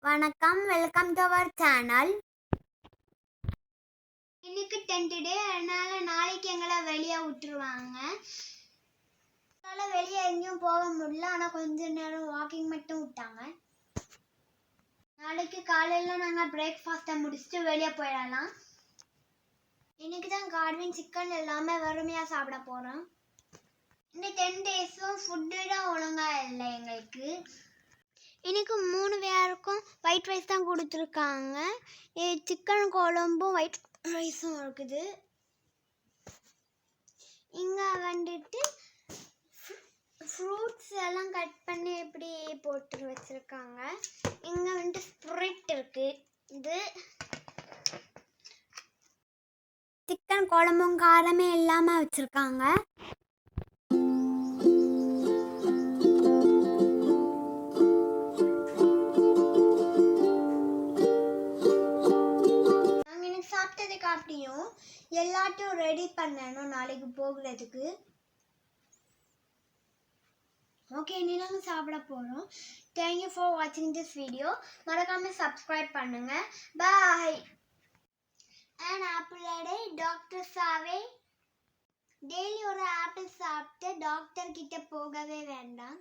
வணக்கம், welcome to our channel. இன்னைக்கு 10th டே, அதனால நாளைக்கு எங்களை வெளியே விட்டுருவாங்க. அதனால வெளியே எங்கேயும் போக முடியல, ஆனால் கொஞ்ச நேரம் வாக்கிங் மட்டும் விட்டாங்க. நாளைக்கு காலையில் நாங்கள் பிரேக்ஃபாஸ்ட்டை முடிச்சுட்டு வெளியே போயிடலாம். இன்னைக்கு தான் கார்வின் சிக்கன் எல்லாமே வறுமையாக சாப்பிட போகிறோம். இந்த 10 டேஸும் ஃபுட்டு தான் ஒழுங்காக இல்லை எங்களுக்கு. இன்னைக்கு 3 பேருக்கும் ஒயிட் ரைஸ் தான் கொடுத்துருக்காங்க. சிக்கன் குழம்பும் ஒயிட் ரைஸும் இருக்குது. இங்கே வந்துட்டு ஃப்ரூட்ஸ் எல்லாம் கட் பண்ணி இப்படி போட்டு வச்சுருக்காங்க. இங்கே வந்துட்டு ஸ்ப்ரிட் இருக்குது. இது சிக்கன் குழம்பும் காரமே இல்லாமல் வச்சுருக்காங்க. காட்டியும் எல்லாத்தையும் ரெடி பண்ணணும் நாளைக்கு போகிறதுக்கு. ஓகே, இனி நாங்கள் சாப்பிட போகிறோம். தேங்க்யூ ஃபார் வாட்சிங் திஸ் வீடியோ. மறக்காமல் சப்ஸ்கிரைப் பண்ணுங்க. பாய். அண்ட் ஆப்பிள் டே டாக்டர் சாவே. டெய்லி ஒரு ஆப்பிள் சாப்பிட்டு டாக்டர் கிட்ட போகவே வேண்டாம்.